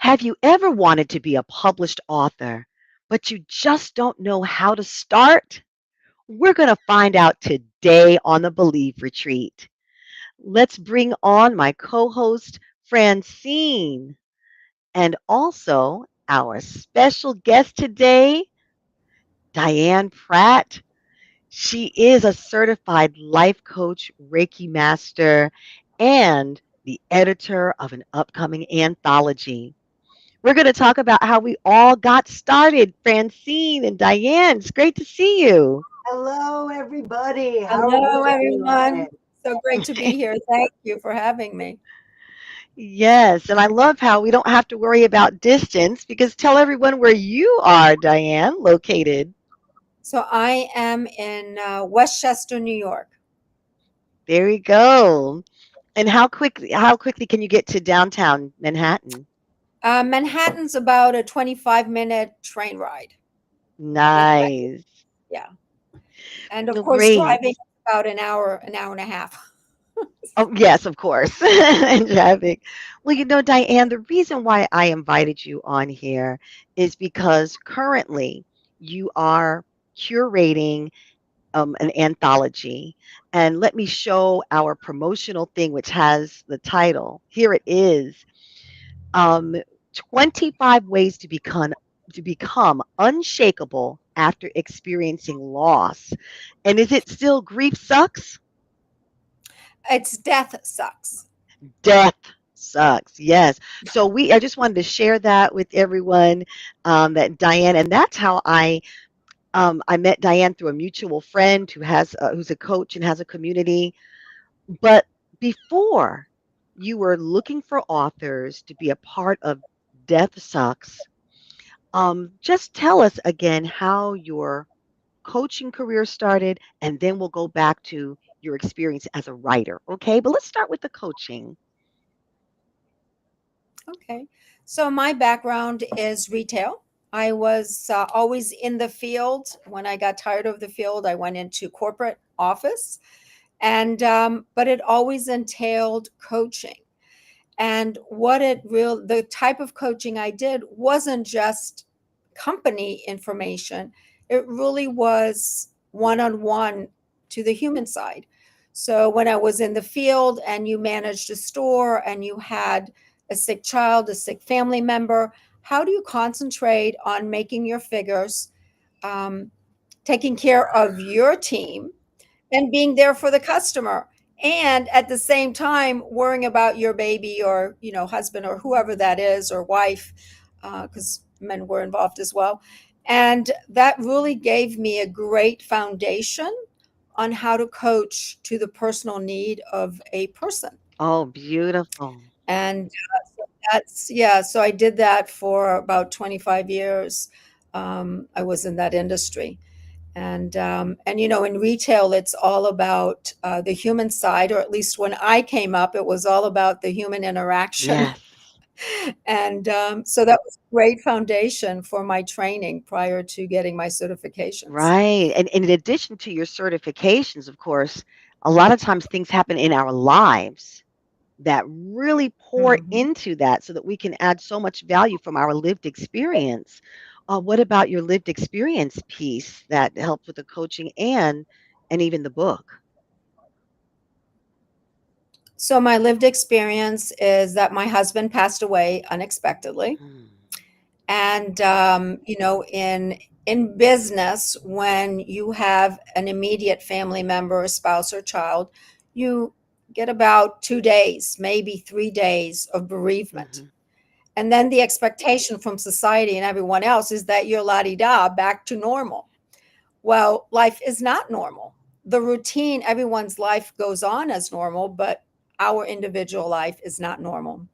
Have you ever wanted to be a published author, but you just don't know how to start? We're going to find out today on the Believe Retreat. Let's bring on my co host, Francine, and also our special guest today, Diane Pratt. She is a certified life coach, Reiki master, and the editor of an upcoming anthology. We're going to talk about how we all got started. Francine and Diane, it's great to see you. Hello, everybody. How are Hello, you everyone. doing? So great to be here. Thank you for having me. Yes, and I love how we don't have to worry about distance because tell everyone where you are, Diane, located. So I am in Westchester, New York. There you go. And how quickly can you get to downtown Manhattan? Manhattan's about a 25-minute train ride. If that, Nice. yeah. And of Well, course, great. driving about an hour and a half. Oh, yes, of course. And traffic. Well, Diane, the reason why I invited you on here is because currently you are curating an anthology. And let me show our promotional thing, which has the title. Here it is. Um, 25 ways to become unshakable after experiencing loss. And is it still grief sucks? It's death sucks. Death sucks. Yes. So I just wanted to share that with everyone, that Diane, and that's how I met Diane through a mutual friend who's a coach and has a community. But before you were looking for authors to be a part of Death Sucks, just tell us again how your coaching career started, and then we'll go back to your experience as a writer. Okay, but let's start with the coaching. Okay. So my background is retail. I was always in the field. When I got tired of the field, I went into corporate office, and but it always entailed coaching. And the type of coaching I did wasn't just company information. It really was one-on-one to the human side. So when I was in the field and you managed a store and you had a sick child, a sick family member, how do you concentrate on making your figures, um, taking care of your team, and being there for the customer, and at the same time worrying about your baby or husband or whoever that is, or wife, because men were involved as well. And that really gave me a great foundation on how to coach to the personal need of a person. Oh, beautiful. And that's yeah, so I did that for about 25 years. I was in that industry. And in retail, it's all about the human side, or at least when I came up, it was all about the human interaction. Yes. And so that was a great foundation for my training prior to getting my certifications. Right. And in addition to your certifications, of course, a lot of times things happen in our lives that really pour Mhm. into that so that we can add so much value from our lived experience. What about your lived experience piece that helped with the coaching and even the book? So my lived experience is that my husband passed away unexpectedly. Mm, And in business, when you have an immediate family member, a spouse or child, you get about 2 days, maybe 3 days of bereavement. mhm. And then the expectation from society and everyone else is that you're la-di-da back to normal. Well, life is not normal. The routine, everyone's life goes on as normal, but our individual life is not normal.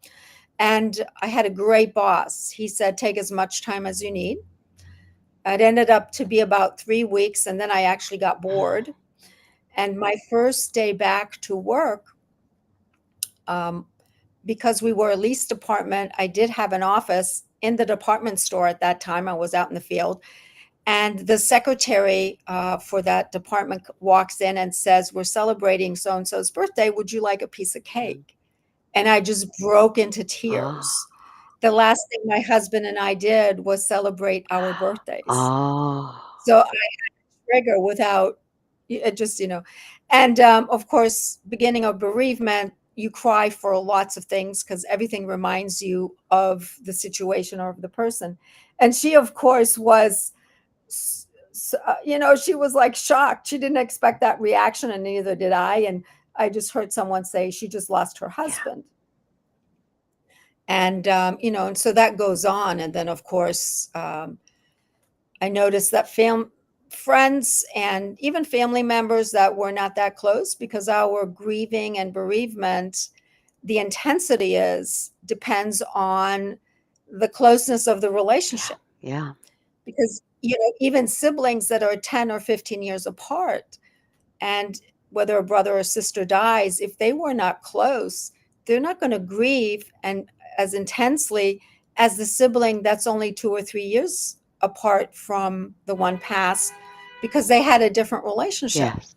And I had a great boss. He said, take as much time as you need. It ended up to be about 3 weeks, and then I actually got bored. And my first day back to work, um, because we were a leased apartment, I did have an office in the department store at that time. I was out in the field. And the secretary for that department walks in and says, we're celebrating so and so's birthday. Would you like a piece of Mhm. cake? And I just broke into Ah, tears the last thing my husband and I did was celebrate our birthdays. Oh, So I trigger without it just, and of course, beginning of bereavement, you cry for lots of things because everything reminds you of the situation or of the person. And she, of course, was, she was like shocked. She didn't expect that reaction, and neither did I. And I just heard someone say she just lost her yeah, husband. And, and so that goes on. And then, of course, I noticed that friends and even family members that were not that close, because our grieving and bereavement, the intensity is depends on the closeness of the yeah, relationship. yeah, Because even siblings that are 10 or 15 years apart, and whether a brother or sister dies, if they were not close, they're not going to grieve and as intensely as the sibling that's only 2 or 3 years apart from the one passed, because they had a different relationship. yes.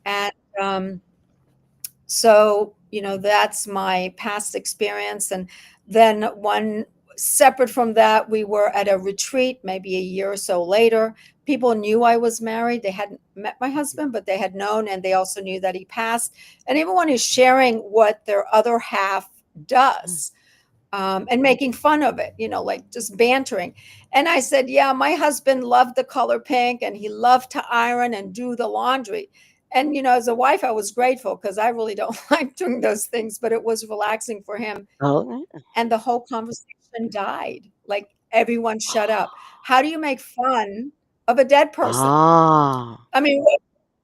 And so, that's my past experience. And then one separate from that, we were at a retreat maybe a year or so later. People knew I was married. They hadn't met my husband, but they had known, and they also knew that he passed. And everyone is sharing what their other half Mm. does, and making fun of it, like just bantering. And I said, yeah, my husband loved the color pink, and he loved to iron and do the laundry. And, as a wife, I was grateful because I really don't like doing those things, but it was relaxing for him. Oh, And the whole conversation died. Like everyone shut up. How do you make fun of a dead person? ah, I mean, what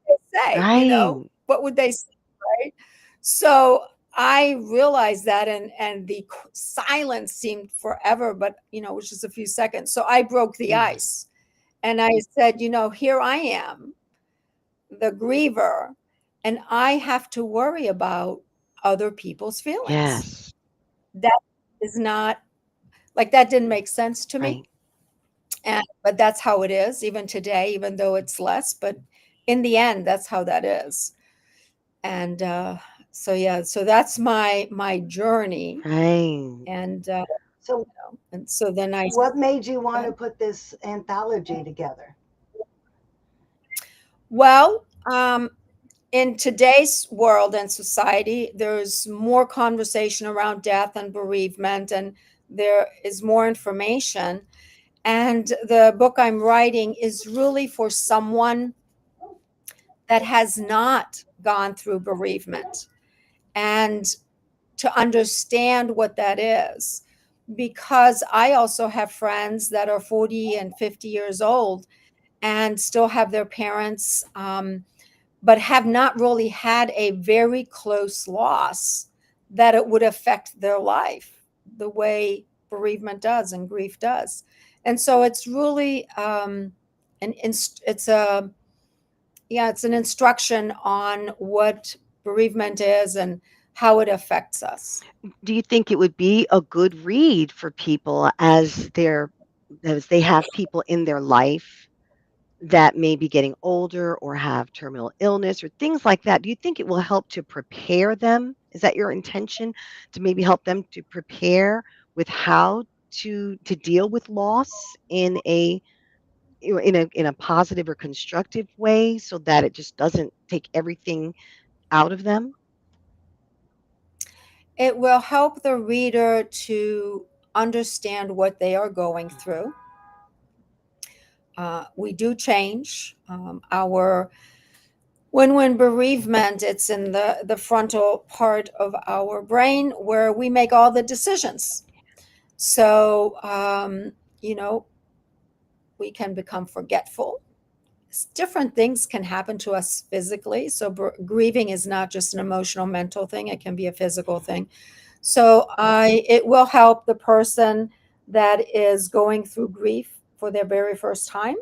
would they say? right. What would they say? Right. So I realized that, and the silence seemed forever, but it was just a few seconds. So I broke the Mm. ice, and I said, here I am, the griever, and I have to worry about other people's feelings. Yes, That is not, like, that didn't make sense to me. right, And but that's how it is even today, even though it's less, but in the end, that's how that is. And so yeah, so that's my journey. right. And So, and so then I what made you go want to ahead. put this anthology together? Well, in today's world and society, there's more conversation around death and bereavement, and there is more information. And the book I'm writing is really for someone that has not gone through bereavement, and to understand what that is. Because I also have friends that are 40 and 50 years old and still have their parents, but have not really had a very close loss that it would affect their life the way bereavement does and grief does. And so it's really it's a yeah, it's an instruction on what bereavement is and how it affects us. Do you think it would be a good read for people as they have people in their life that may be getting older or have terminal illness or things like that? Do you think it will help to prepare them? Is that your intention, to maybe help them to prepare with how to deal with loss in a in a positive or constructive way so that it just doesn't take everything out of them? It will help the reader to understand what they are going through. We do change our when bereavement, it's in the frontal part of our brain where we make all the decisions. So you know we can become forgetful. Different things can happen to us physically. So grieving is not just an emotional, mental thing; it can be a physical thing. So it will help the person that is going through grief for their very first time,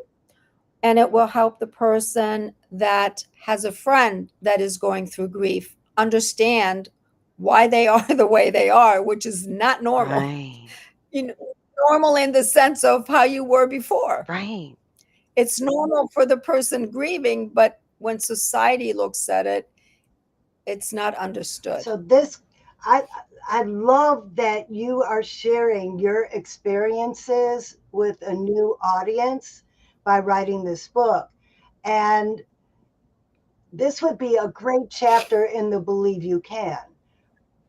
and it will help the person that has a friend that is going through grief understand why they are the way they are, which is not normal. Right. You know, normal in the sense of how you were before. Right. It's normal for the person grieving, but when society looks at it, it's not understood. So this, I I love that you are sharing your experiences with a new audience by writing this book. And this would be a great chapter in the Believe You Can.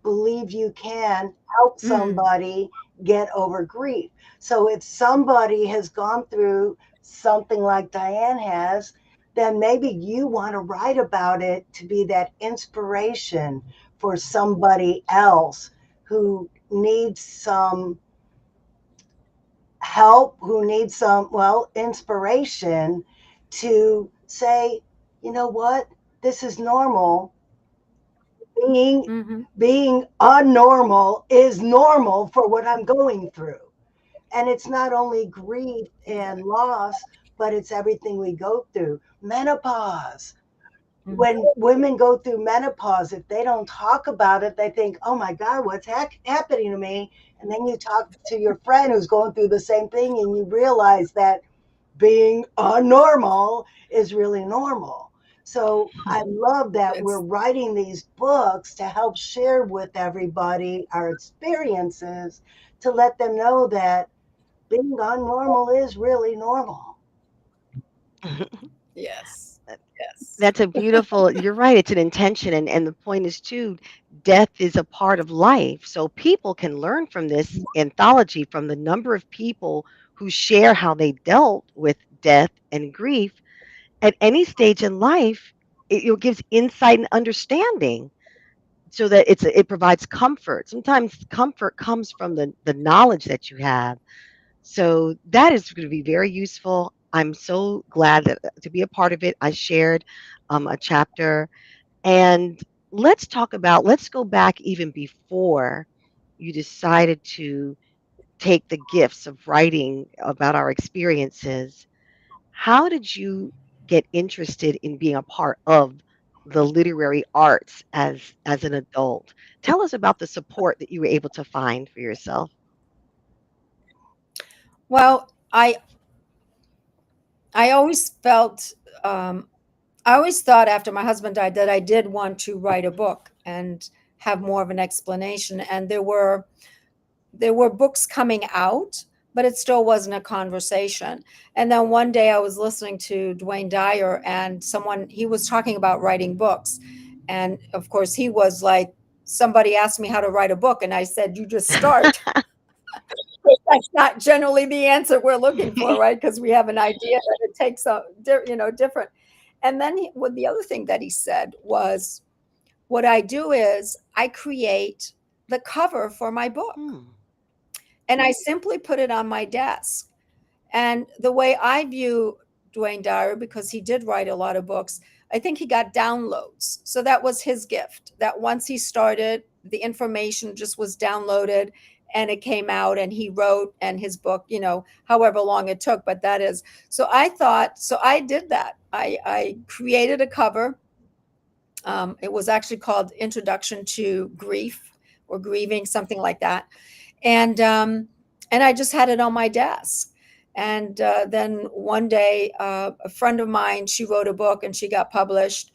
Believe you can help Mm, somebody get over grief. So if somebody has gone through something like Diane has, then maybe you want to write about it to be that inspiration for somebody else who needs some help, who needs some, well, inspiration to say, you know what, this is normal. being mhm. being unnormal is normal for what I'm going through. And it's not only grief and Exactly. loss, but it's everything we go through. Menopause. Mhm. When women go through menopause, if they don't talk about it, they think, oh my God, what's happening to me? And then you talk to your friend who's going through the same thing, and you realize that being normal is really normal. So I love that we're It's writing these books to help share with everybody our experiences to let them know that being normal is really normal. yes. Yes. That's a beautiful, you're right, it's an intention. And the point is, too, death is a part of life. So people can learn from this anthology from the number of people who share how they dealt with death and grief at any stage in life. It gives insight and understanding so that it provides comfort. Sometimes comfort comes from the knowledge that you have. So that is going to be very useful. I'm so glad to be a part of it. I shared a chapter, and let's go back even before you decided to take the gifts of writing about our experiences. How did you get interested in being a part of the literary arts as an adult? Tell us about the support that you were able to find for yourself. Well, I always felt um, I always thought after my husband died that I did want to write a book and have more of an explanation. And there were books coming out, but it still wasn't a conversation. And then one day I was listening to Dwayne Dyer, and someone he was talking about writing books, and of course he was like, somebody asked me how to write a book, and I said, you just start. That's not generally the answer we're looking for, right? Because we have an idea that it takes different. And then what the other thing that he said was, what I do is I create the cover for my book, Hmm. and I simply put it on my desk. And the way I view Dwayne Dyer, because he did write a lot of books, I think he got downloads. So that was his gift. That once he started, the information just was downloaded and it came out and he wrote, and his book, however long it took, but that is. So I did that. I created a cover. It was actually called Introduction to Grief or Grieving, something like that. And I just had it on my desk. And then one day, a friend of mine, she wrote a book and she got published.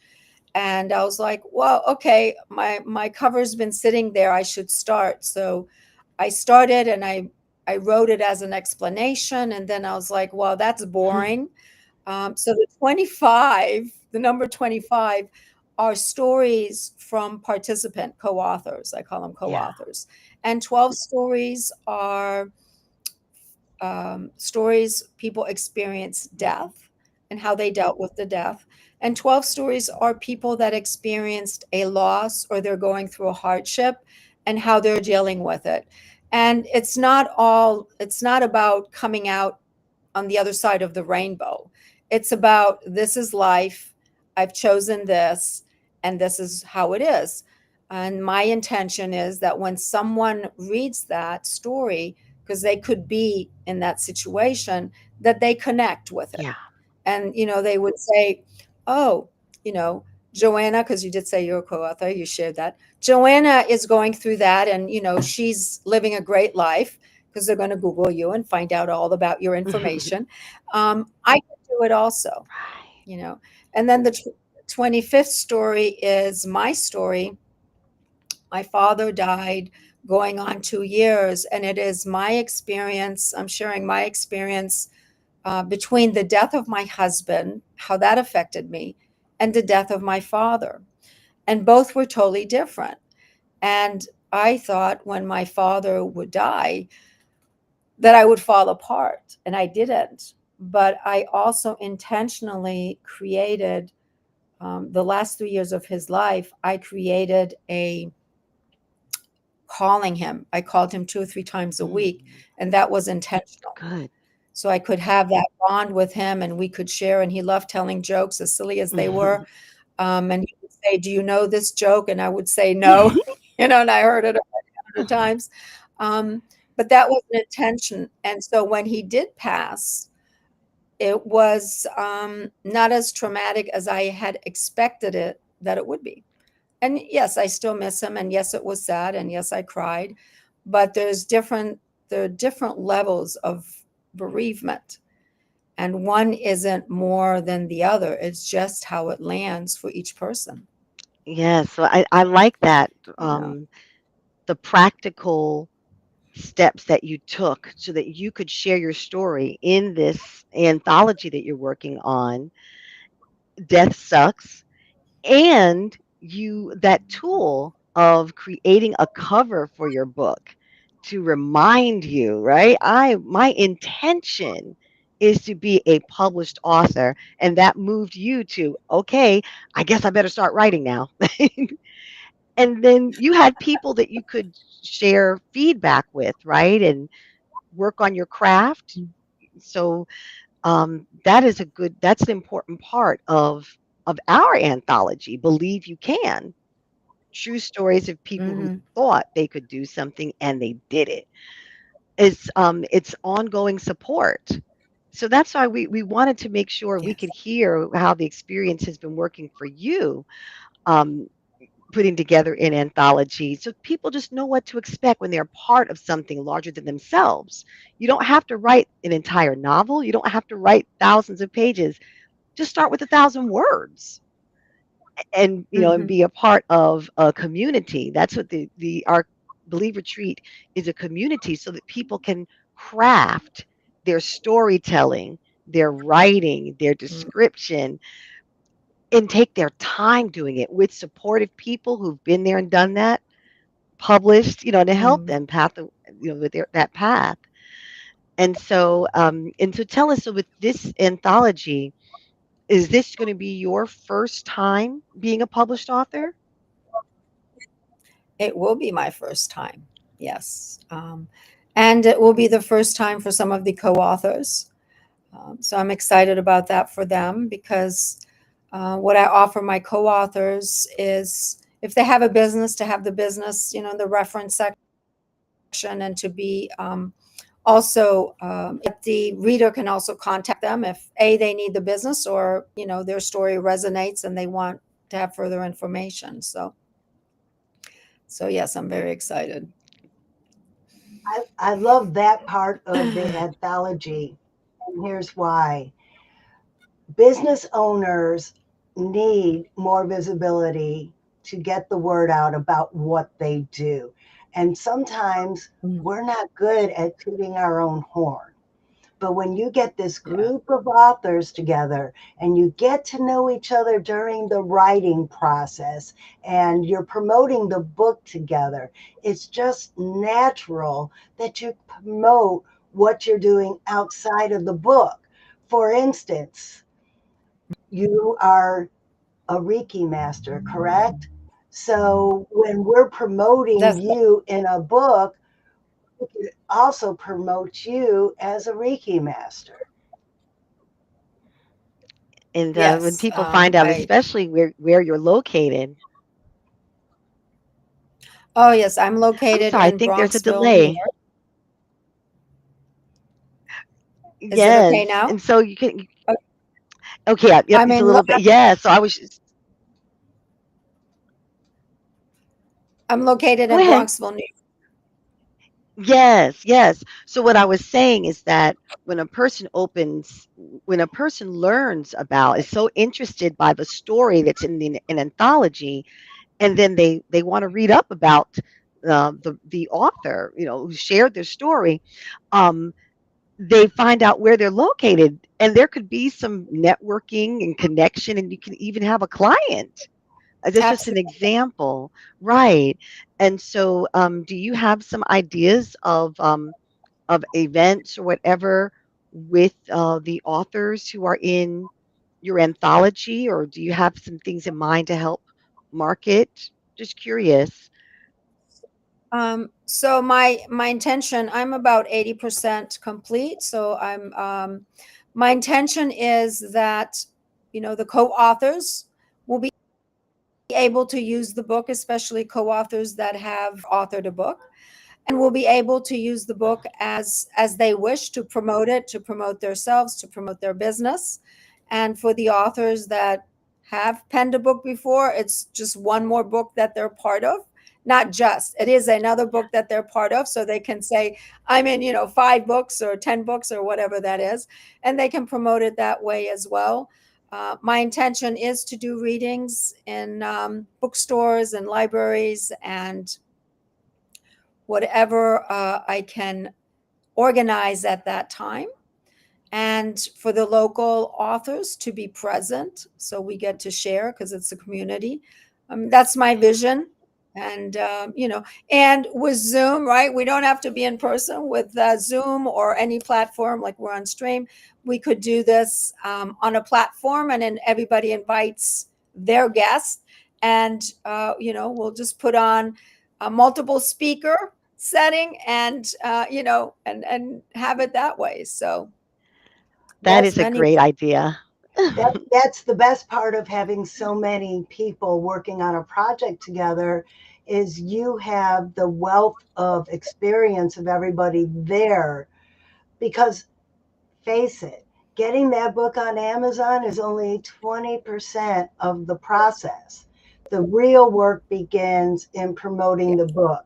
And I was like, well, okay, my cover's been sitting there. I should start. So I started, and I wrote it as an explanation. And then I was like, well, that's boring. So the number 25, are stories from participant co-authors. I call them Yeah. co-authors. And 12 stories are stories people experience Mhm. death and how they dealt with the death. And 12 stories are people that experienced a loss or they're going through a hardship and how they're dealing with it. And it's not about coming out on the other side of the rainbow. It's about, this is life. I've chosen this, and this is how it is. And my intention is that when someone reads that story, because they could be in that situation, that they connect with it. Yeah. And, they would say, oh, you know, Joanna, because you did say you're a co author, you shared that. Joanna is going through that, and, she's living a great life, because they're going to Google you and find out all about your information. I can do it also, Right. you know. And then the 25th story is my story, My father died going on 2 years, and it is my experience. I'm sharing my experience between the death of my husband, how that affected me, and the death of my father. And both were totally different. And I thought when my father would die that I would fall apart, and I didn't. But I also intentionally created the last 3 years of his life, I created a calling him. I called him 2 or 3 times a week, Mm, and that was intentional. good. So I could have that bond with him and we could share. And he loved telling jokes, as silly as they were. And he would say, "Do you know this joke?" And I would say, "No," and I heard it 100 times. Um, but that was an intention. And so when he did pass, it was not as traumatic as I had expected it that it would be. And yes, I still miss him, and yes, it was sad, and yes, I cried. But there are different levels of bereavement, and one isn't more than the other. It's just how it lands for each person, Yeah, so I like that, you know. the practical steps that you took so that you could share your story in this anthology that you're working on. Death sucks. And you that tool of creating a cover for your book to remind you, right? My intention is to be a published author, and that moved you to, okay, I guess I better start writing now. And then you had people that you could share feedback with, right? And work on your craft. So that's an important part of our anthology, Believe You Can. True stories of people who Mhm. thought they could do something and they did it. It's ongoing support. So that's why we wanted to make sure we could Yes. hear how the experience has been working for you, um, putting together an anthology, so people just know what to expect when they're part of something larger than themselves. You don't have to write an entire novel. You don't have to write thousands of pages. Just start with 1,000 words, and and Mhm. be a part of a community. That's what the our Believe Retreat is, a community, so that people can craft their storytelling, their writing, their Mm, description, and take their time doing it with supportive people who've been there and done that, published, to help mm. them with that path. And so tell us, so with this anthology, is this going to be your first time being a published author? It will be my first time. Yes. And it will be the first time for some of the co-authors. So I'm excited about that for them because what I offer my co-authors is if they have a business, to have the business, the reference section, and to be also the reader can also contact them if they need the business, or their story resonates and they want to have further information. So yes, I'm very excited. I love that part of the anthology, and here's why. Business owners need more visibility to get the word out about what they do. And sometimes Mm, we're not good at tooting our own horn. But when you get this yeah. group of authors together and you get to know each other during the writing process and you're promoting the book together, it's just natural that you promote what you're doing outside of the book. For instance, you are a Reiki master, correct? So when we're promoting That's you in a book, we could also promote you as a Reiki master. And when yes. people find out, I especially where you're located, Oh yes, I'm I'm located sorry, I in think there's a Bronxville, New delay. York. Is it okay Yes, now? and so you can. Uh, Okay, yep, I'm it's a in. little bit. Yeah, so I was just, I'm located go in ahead. Bronxville, New York. Yes, yes. So what I was saying is that when a person learns about, is so interested by the story that's in an anthology, and then they want to read up about the author, who shared their story. Um, they find out where they're located, and there could be some networking and connection, and you can even have a client. That's just an Absolutely. example, right? And so, do you have some ideas of events or whatever with the authors who are in your anthology, or do you have some things in mind to help market? Just curious. So my intention, I'm about 80% complete. So my intention is that, the co-authors will be able to use the book, especially co-authors that have authored a book, and will be able to use the book as they wish to promote it, to promote themselves, to promote their business. And for the authors that have penned a book before, it's just one more book that they're part of. Not just, it is another book that they're part of, so they can say, I'm in, 5 books or 10 books or whatever that is, and they can promote it that way as well. My intention is to do readings in bookstores and libraries and whatever I can organize at that time, and for the local authors to be present so we get to share because it's a community. That's my vision. And and with Zoom, right, we don't have to be in person. With Zoom or any platform, like we're on stream, we could do this on a platform, and then everybody invites their guests, and we'll just put on a multiple speaker setting, and and have it that way. So That yes, is a many. great idea. That's the best part of having so many people working on a project together is you have the wealth of experience of everybody there. Because face it, getting that book on Amazon is only 20% of the process. The real work begins in promoting Yeah. the book.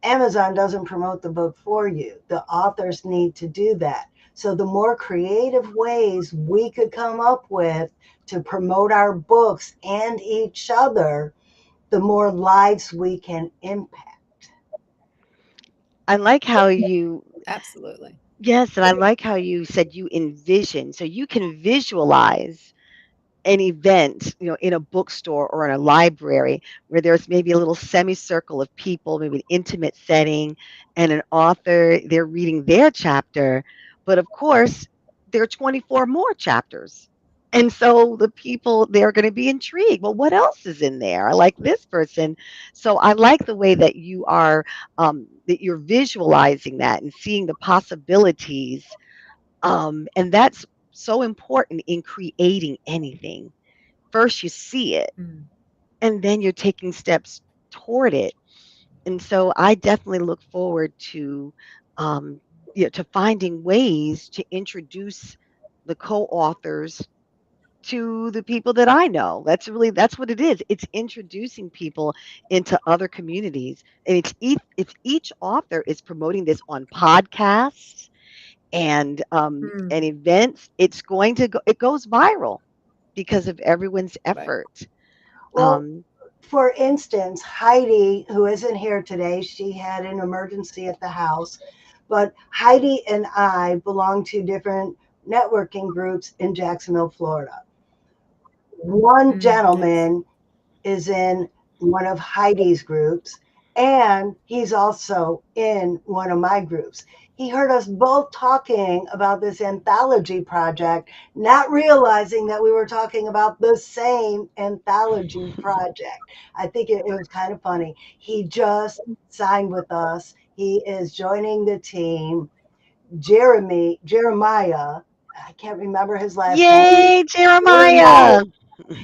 Amazon doesn't promote the book for you. The authors need to do that. So the more creative ways we could come up with to promote our books and each other, the more lives we can impact. I like how you Absolutely. Yes, and I like how you said you envision. So you can visualize an event, in a bookstore or in a library where there's maybe a little semicircle of people, maybe an intimate setting, and an author, they're reading their chapter. But of course, there are 24 more chapters. And so the people, they're going to be intrigued. Well, what else is in there? I like this person. So I like the way that that you're visualizing that and seeing the possibilities. And that's so important in creating anything. First, you see it, Mm. and then you're taking steps toward it. And so I definitely look forward um, to finding ways to introduce the co-authors to the people that I know. That's what it is. It's introducing people into other communities, and if each author is promoting this on podcasts and Mm. events, it goes viral because of everyone's Right. effort. Well, Um, for instance, Heidi, who isn't here today, she had an emergency at the house, but Heidi and I belong to different networking groups in Jacksonville, Florida. One Yes. gentleman is in one of Heidi's groups, and he's also in one of my groups. He heard us both talking about this anthology project, not realizing that we were talking about the same anthology project. I think it was kind of funny. He just signed with us. He is joining the team. Jeremiah, I can't remember his last name. Yay, Jeremiah, Jeremiah!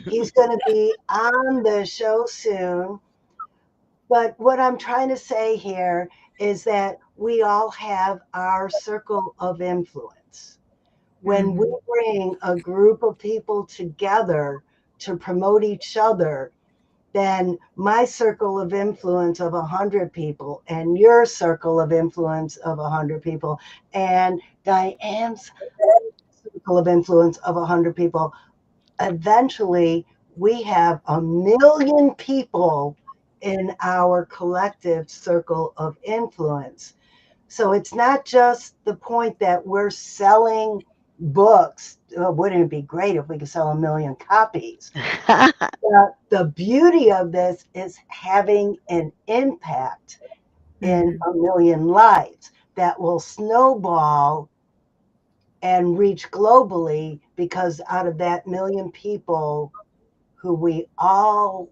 he's going to be on the show soon. But what I'm trying to say here is that we all have our circle of influence. When we Hmm. bring a group of people together to promote each other, then my circle of influence of 100 people and your circle of influence of 100 people and Diane's circle of influence of 100 people, eventually we have a million people in our collective circle of influence. So it's not just the point that we're selling books. Wouldn't it be great if we could sell a million copies? The beauty of this is having an impact in Mhm. a million lives that will snowball and reach globally, because out of that million people who we all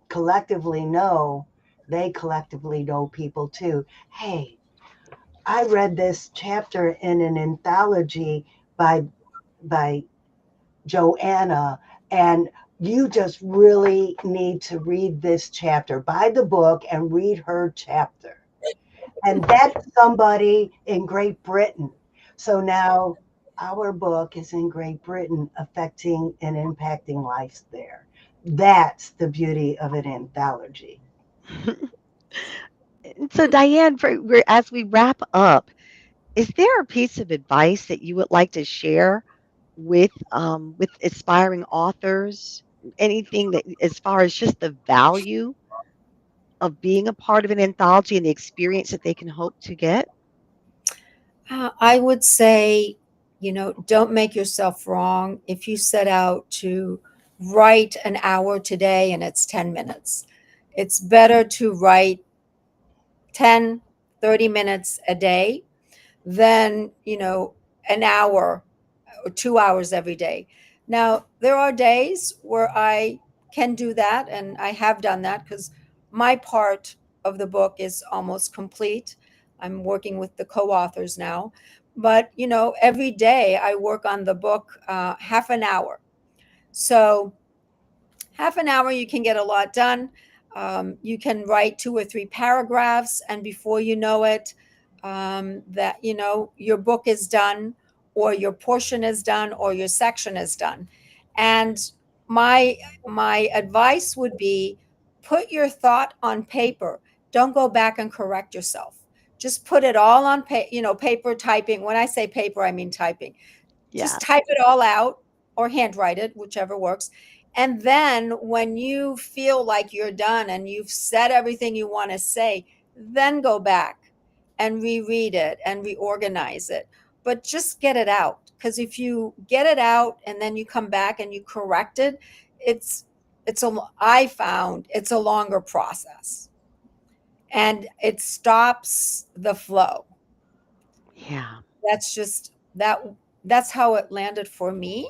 collectively know, they collectively know people too. Hey, I read this chapter in an anthology by by Joanna, and you just really need to read this chapter. Buy the book and read her chapter. And that's somebody in Great Britain. So now our book is in Great Britain, affecting and impacting lives there. That's the beauty of an anthology. So, Diane, as we wrap up, is there a piece of advice that you would like to share with aspiring authors? Anything that, as far as just the value of being a part of an anthology and the experience that they can hope to get? I would say, don't make yourself wrong if you set out to write an hour today and it's 10 minutes. It's better to write 10, 30 minutes a day than, an hour or 2 hours every day. Now, there are days where I can do that, and I have done that because my part of the book is almost complete. I'm working with the co authors now. But, every day I work on the book half an hour. So, half an hour, you can get a lot done. You can write 2 or 3 paragraphs, and before you know it, that your book is done, or your portion is done, or your section is done. And my my advice would be, put your thought on paper. Don't go back and correct yourself. Just put it all on paper, typing. When I say paper, I mean typing. Yeah. Just type it all out or handwrite it, whichever works. And then when you feel like you're done and you've said everything you want to say, then go back and reread it and reorganize it. But just get it out. Because if you get it out and then you come back and you correct it, it's I found it's a longer process, and it stops the flow. Yeah. That's just that's how it landed for me.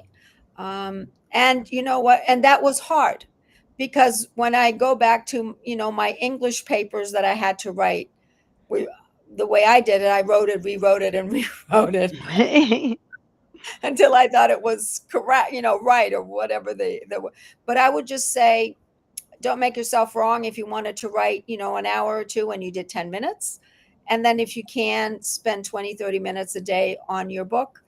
And you know what, and that was hard, because when I go back to my English papers that I had to write, we, the way I did it, I wrote it, rewrote it, and rewrote it until I thought it was correct, right, or whatever but I would just say, don't make yourself wrong if you wanted to write an hour or two and you did 10 minutes. And then if you can, spend 20, 30 minutes a day on your book,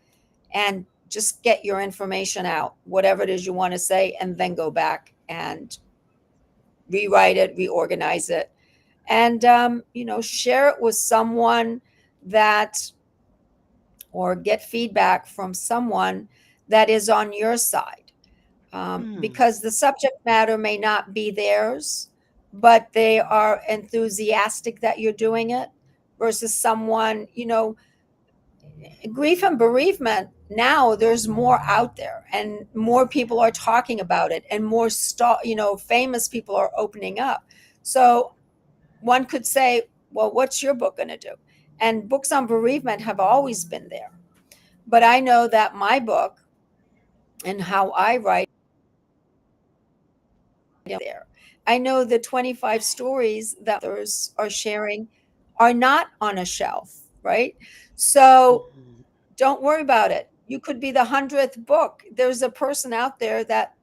and just get your information out, whatever it is you want to say, and then go back and rewrite it, reorganize it, and share it with someone that, or get feedback from someone that is on your side, Mm. because the subject matter may not be theirs, but they are enthusiastic that you're doing it, versus someone, grief and bereavement, now there's more out there and more people are talking about it, and more famous people are opening up. So one could say, well, what's your book going to do? And books on bereavement have always been there, but I know that my book and how I write there, I know the 25 stories that others are sharing are not on a shelf, right? So Mhm. don't worry about it. You could be the 100th book. There's a person out there that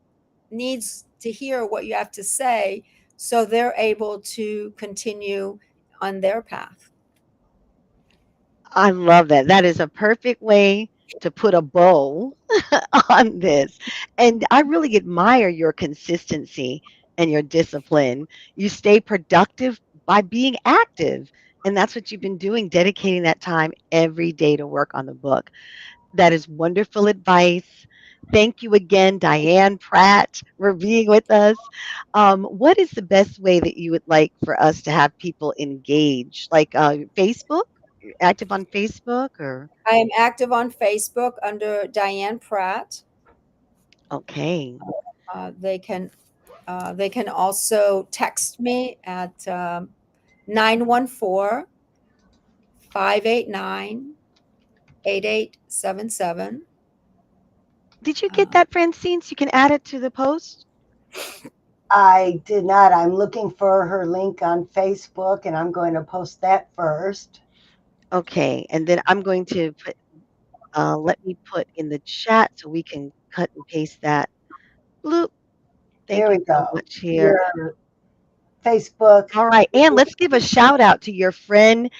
needs to hear what you have to say, so they're able to continue on their path. I love that. That is a perfect way to put a bow on this. And I really admire your consistency and your discipline. You stay productive by being active. And that's what you've been doing, dedicating that time every day to work on the book. That is wonderful advice. Thank you again, Diane Pratt, for being with us. What is the best way that you would like for us to have people engage? Like Facebook? You're active on Facebook or? I am active on Facebook under Diane Pratt. Okay. They can they can also text me at 914 8877. Did you get that, Francine? So you can add it to the post? I did not. I'm looking for her link on Facebook and I'm going to post that first. Okay. And then I'm going to put, let me put in the chat so we can cut and paste that. Bloop. Thank There you we so go. much here. Your Facebook. All right. And let's give a shout out to your friend,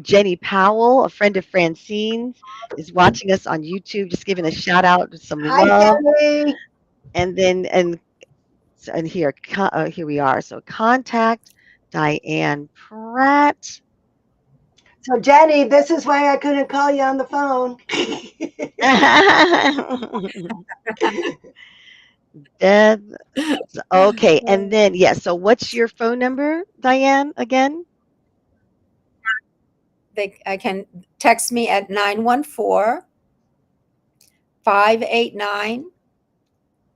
Jenny Powell, a friend of Francine's, is watching us on YouTube. Just giving a shout out, some Hi, love. Jenny. And then, and here, here we are. So contact Diane Pratt. So, Jenny, this is why I couldn't call you on the phone. Deb. Okay. And then, yeah. So what's your phone number, Diane, again? I can text me at 914 589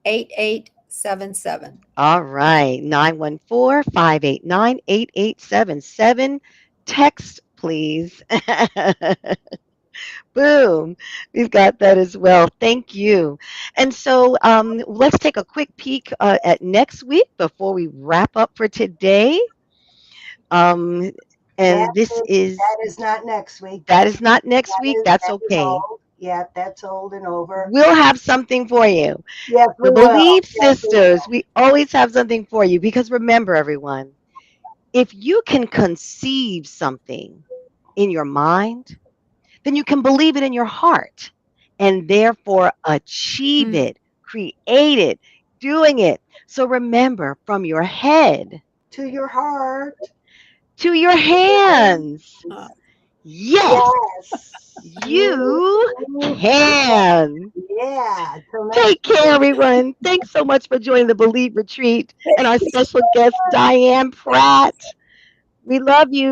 8877. All right. 914-589-8877. Text, please. Boom. We've got that as well. Thank you. And so let's take a quick peek at next week before we wrap up for today. Um, That and this is, is, that is not next week. that is not next That week. is That's that is okay. old. Yeah, that's old and over. We'll have something for you. Yes, The we will. Believe Yes, we will. Sisters, we always have something for you because remember, everyone, if you can conceive something in your mind, then you can believe it in your heart and therefore achieve Mm. it, create it, doing it. So remember, from your head To your heart. to your hands, Uh, yes, Yes, you you can. can. Yeah. Till next Take care, week. everyone. Thanks so much for joining the Believe Retreat and our special guest, Diane Pratt. We love you.